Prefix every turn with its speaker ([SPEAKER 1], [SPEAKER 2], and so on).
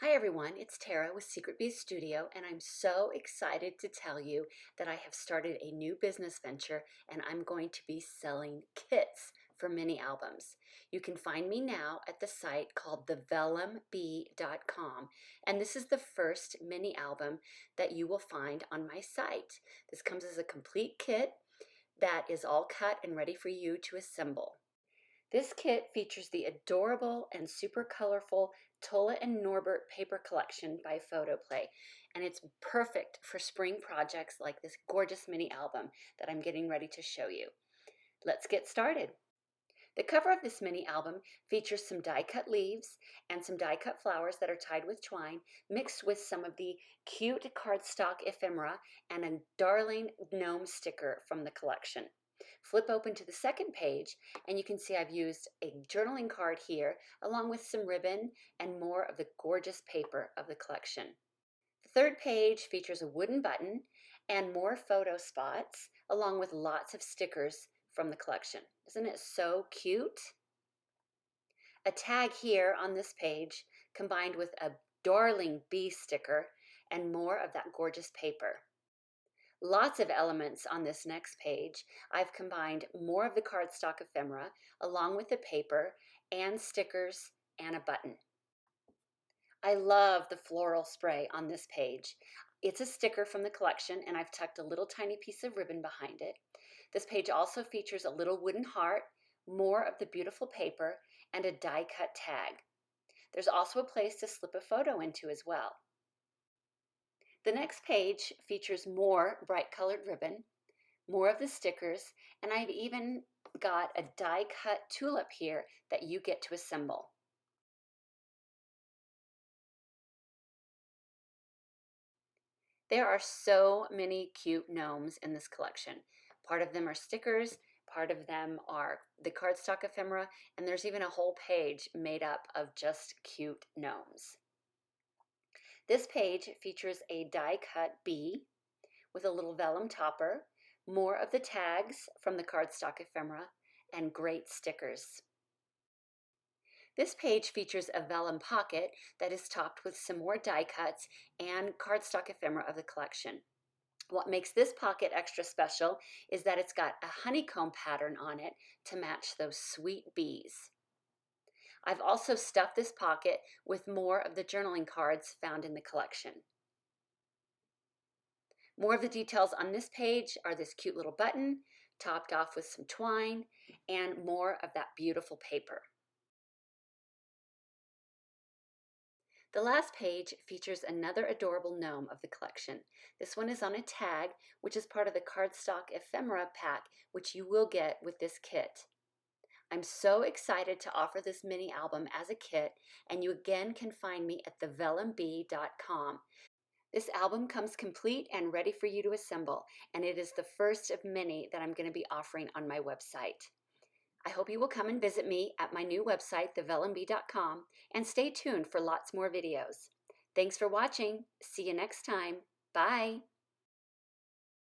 [SPEAKER 1] Hi everyone, it's Tara with Secret Bees Studio, and I'm so excited to tell you that I have started a new business venture and I'm going to be selling kits for mini albums. You can find me now at the site called thevellumb.com, and this is the first mini album that you will find on my site. This comes as a complete kit that is all cut and ready for you to assemble. This kit features the adorable and super colorful Tulla and Norbert paper collection by Photoplay, and it's perfect for spring projects like this gorgeous mini album that I'm getting ready to show you. Let's get started. The cover of this mini album features some die-cut leaves and some die-cut flowers that are tied with twine, mixed with some of the cute cardstock ephemera and a darling gnome sticker from the collection. Flip open to the second page and you can see I've used a journaling card here along with some ribbon and more of the gorgeous paper of the collection. The third page features a wooden button and more photo spots along with lots of stickers from the collection. Isn't it so cute? A tag here on this page combined with a darling bee sticker and more of that gorgeous paper. Lots of elements on this next page. I've combined more of the cardstock ephemera along with the paper and stickers and a button. I love the floral spray on this page. It's a sticker from the collection and I've tucked a little tiny piece of ribbon behind it. This page also features a little wooden heart, more of the beautiful paper, and a die-cut tag. There's also a place to slip a photo into as well. The next page features more bright colored ribbon, more of the stickers, and I've even got a die-cut tulip here that you get to assemble. There are so many cute gnomes in this collection. Part of them are stickers, part of them are the cardstock ephemera, and there's even a whole page made up of just cute gnomes. This page features a die-cut bee with a little vellum topper, more of the tags from the cardstock ephemera, and great stickers. This page features a vellum pocket that is topped with some more die cuts and cardstock ephemera of the collection. What makes this pocket extra special is that it's got a honeycomb pattern on it to match those sweet bees. I've also stuffed this pocket with more of the journaling cards found in the collection. More of the details on this page are this cute little button, topped off with some twine, and more of that beautiful paper. The last page features another adorable gnome of the collection. This one is on a tag, which is part of the cardstock ephemera pack, which you will get with this kit. I'm so excited to offer this mini album as a kit, and you again can find me at thevellumb.com. This album comes complete and ready for you to assemble, and it is the first of many that I'm going to be offering on my website. I hope you will come and visit me at my new website, thevellumb.com, and stay tuned for lots more videos. Thanks for watching. See you next time. Bye.